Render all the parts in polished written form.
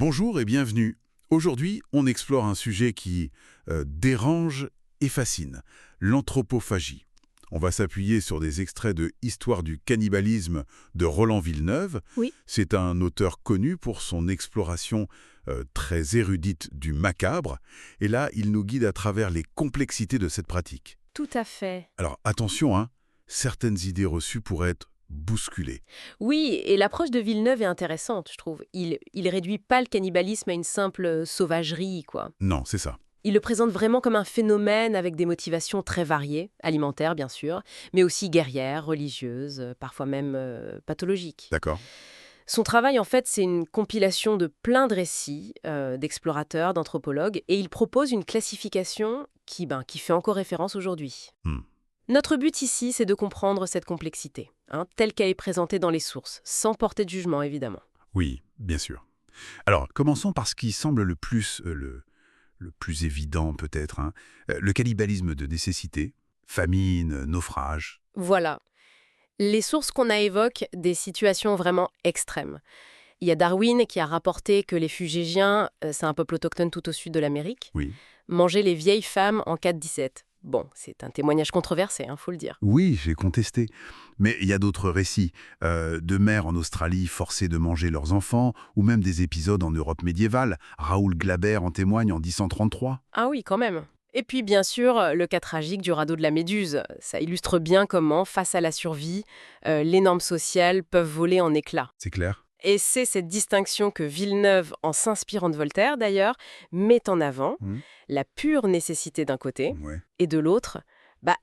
Bonjour et bienvenue. Aujourd'hui, on explore un sujet qui dérange et fascine, l'anthropophagie. On va s'appuyer sur des extraits de Histoire du cannibalisme de Roland Villeneuve. Oui, C'est un auteur connu pour son exploration très érudite du macabre. Et là, il nous guide à travers les complexités de cette pratique. tout à fait. Alors attention, hein, certaines idées reçues pourraient être bousculées. Oui, et l'approche de Villeneuve est intéressante, je trouve. Il réduit pas le cannibalisme à une simple sauvagerie, quoi. Non, c'est ça. Il le présente vraiment comme un phénomène avec des motivations très variées, alimentaires bien sûr, mais aussi guerrières, religieuses, parfois même pathologiques. D'accord. Son travail, en fait, c'est une compilation de plein de récits d'explorateurs, d'anthropologues, et il propose une classification qui fait encore référence aujourd'hui. Hmm. Notre but ici, c'est de comprendre cette complexité, telle qu'elle est présentée dans les sources, sans porter de jugement évidemment. Oui, bien sûr. Alors, commençons par ce qui semble le plus évident peut-être, hein. Le cannibalisme de nécessité, famine, naufrage. Voilà. Les sources qu'on a évoquent des situations vraiment extrêmes. Il y a Darwin qui a rapporté que les Fugégiens, c'est un peuple autochtone tout au sud de l'Amérique, Oui. mangeaient les vieilles femmes en 417. Bon, c'est un témoignage controversé, faut le dire. Oui, j'ai contesté. Mais il y a d'autres récits, de mères en Australie forcées de manger leurs enfants, ou même des épisodes en Europe médiévale. Raoul Glaber en témoigne en 1033. Ah oui, quand même. Et puis bien sûr, le cas tragique du radeau de la Méduse. Ça illustre bien comment, face à la survie, les normes sociales peuvent voler en éclats. C'est clair? Et c'est cette distinction que Villeneuve, en s'inspirant de Voltaire d'ailleurs, met en avant, Hmm. la pure nécessité d'un côté, Ouais. et de l'autre,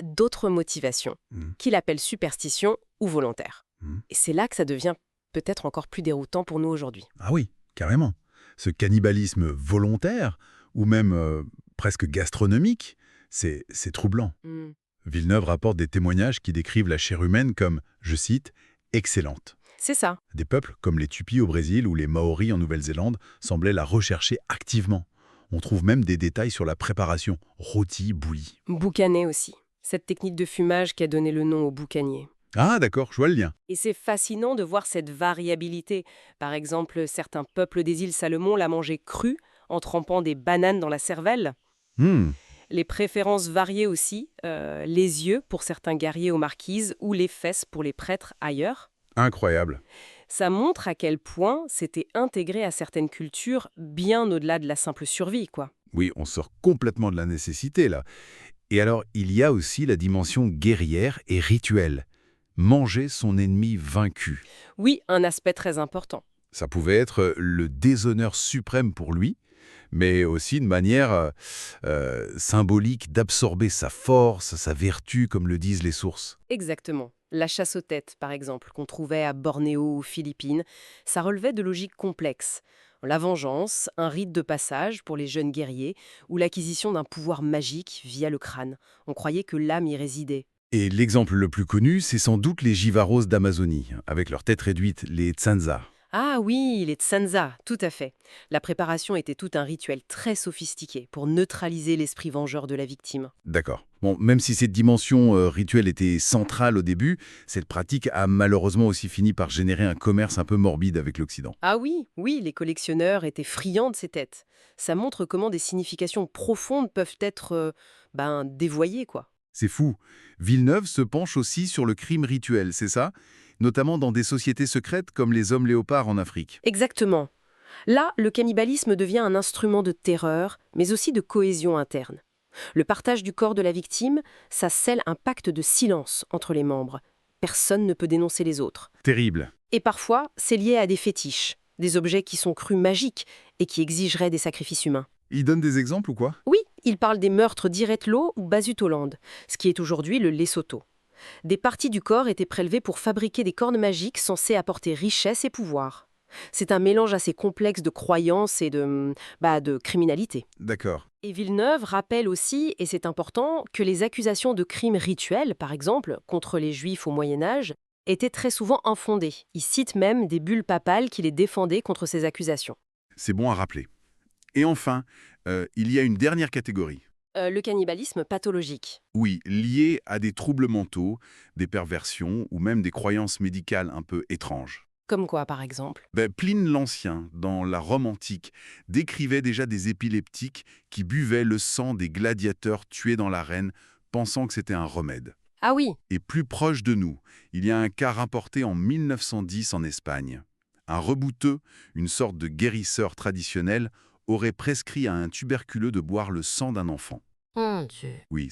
d'autres motivations, Hmm. qu'il appelle superstition ou volontaire. Hmm. Et c'est là que ça devient peut-être encore plus déroutant pour nous aujourd'hui. Ah oui, carrément. Ce cannibalisme volontaire, ou même presque gastronomique, c'est troublant. Hmm. Villeneuve rapporte des témoignages qui décrivent la chair humaine comme, je cite, excellente. C'est ça. Des peuples comme les Tupis au Brésil ou les Maoris en Nouvelle-Zélande semblaient la rechercher activement. On trouve même des détails sur la préparation, rôti, bouilli. Boucaner aussi. Cette technique de fumage qui a donné le nom au boucanier. Ah d'accord, je vois le lien. Et c'est fascinant de voir cette variabilité. Par exemple, certains peuples des îles Salomon la mangeaient crue, en trempant des bananes dans la cervelle. Hmm, Les préférences variaient aussi, les yeux pour certains guerriers aux marquises ou les fesses pour les prêtres ailleurs. incroyable. Ça montre à quel point c'était intégré à certaines cultures bien au-delà de la simple survie, quoi. Oui, on sort complètement de la nécessité là. Et alors, il y a aussi la dimension guerrière et rituelle. Manger son ennemi vaincu. Oui, un aspect très important. Ça pouvait être le déshonneur suprême pour lui, mais aussi une manière symbolique d'absorber sa force, sa vertu, comme le disent les sources. Exactement. La chasse aux têtes, par exemple, qu'on trouvait à Bornéo ou Philippines, ça relevait de logiques complexes. La vengeance, un rite de passage pour les jeunes guerriers, ou l'acquisition d'un pouvoir magique via le crâne. On croyait que l'âme y résidait. Et l'exemple le plus connu, c'est sans doute les Jivaros d'Amazonie, avec leur tête réduite, les Tsanza. Ah oui, les tsanza, tout à fait. La préparation était tout un rituel très sophistiqué pour neutraliser l'esprit vengeur de la victime. D'accord. Bon, même si cette dimension rituelle était centrale au début, cette pratique a malheureusement aussi fini par générer un commerce un peu morbide avec l'Occident. Ah oui, oui, les collectionneurs étaient friands de ces têtes. Ça montre comment des significations profondes peuvent être dévoyées, quoi. C'est fou. Villeneuve se penche aussi sur le crime rituel, c'est ça? Notamment dans des sociétés secrètes comme les hommes léopards en Afrique. Exactement. Là, le cannibalisme devient un instrument de terreur, mais aussi de cohésion interne. Le partage du corps de la victime, ça scelle un pacte de silence entre les membres. Personne ne peut dénoncer les autres. Terrible. Et parfois, c'est lié à des fétiches, des objets qui sont crus magiques et qui exigeraient des sacrifices humains. Il donne des exemples ou quoi? Oui, il parle des meurtres d'Iretlo ou Basutoland, ce qui est aujourd'hui le Lesotho. Des parties du corps étaient prélevées pour fabriquer des cornes magiques censées apporter richesse et pouvoir. C'est un mélange assez complexe de croyances et de criminalité. D'accord. Et Villeneuve rappelle aussi, et c'est important, que les accusations de crimes rituels, par exemple, contre les Juifs au Moyen-Âge, étaient très souvent infondées. Il cite même des bulles papales qui les défendaient contre ces accusations. C'est bon à rappeler. Et enfin, il y a une dernière catégorie. Le cannibalisme pathologique. Oui, lié à des troubles mentaux, des perversions ou même des croyances médicales un peu étranges. Comme quoi, par exemple? Pline l'Ancien, dans la Rome antique, décrivait déjà des épileptiques qui buvaient le sang des gladiateurs tués dans l'arène, pensant que c'était un remède. Ah oui, Et plus proche de nous, il y a un cas rapporté en 1910 en Espagne. Un rebouteux, une sorte de guérisseur traditionnel, aurait prescrit à un tuberculeux de boire le sang d'un enfant. mon Dieu. Oui,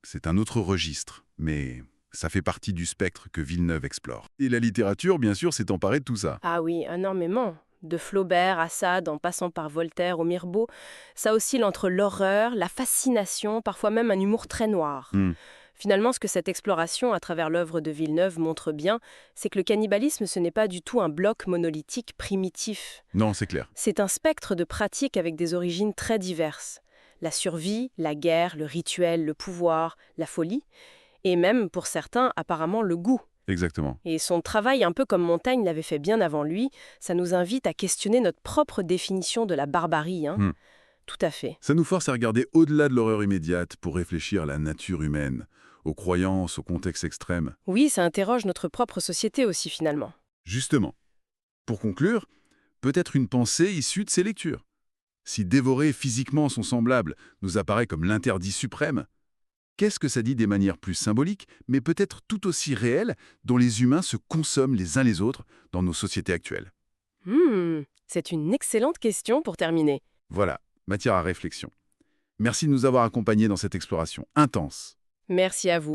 c'est un autre registre, mais ça fait partie du spectre que Villeneuve explore. Et la littérature, bien sûr, s'est emparée de tout ça. ah oui, énormément. De Flaubert à Sade, en passant par Voltaire ou Mirbeau, ça oscille entre l'horreur, la fascination, parfois même un humour très noir. Hmm, Finalement, ce que cette exploration à travers l'œuvre de Villeneuve montre bien, c'est que le cannibalisme, ce n'est pas du tout un bloc monolithique primitif. Non, c'est clair. C'est un spectre de pratiques avec des origines très diverses. La survie, la guerre, le rituel, le pouvoir, la folie, et même, pour certains, apparemment le goût. Exactement. Et son travail, un peu comme Montaigne l'avait fait bien avant lui, ça nous invite à questionner notre propre définition de la barbarie. Hmm. Tout à fait. Ça nous force à regarder au-delà de l'horreur immédiate pour réfléchir à la nature humaine, aux croyances, aux contextes extrêmes. Oui, ça interroge notre propre société aussi finalement. Justement, pour conclure, peut-être une pensée issue de ces lectures. Si dévorer physiquement son semblable nous apparaît comme l'interdit suprême, qu'est-ce que ça dit des manières plus symboliques, mais peut-être tout aussi réelles, dont les humains se consomment les uns les autres dans nos sociétés actuelles? C'est une excellente question pour terminer. Voilà, matière à réflexion. Merci de nous avoir accompagnés dans cette exploration intense. Merci à vous.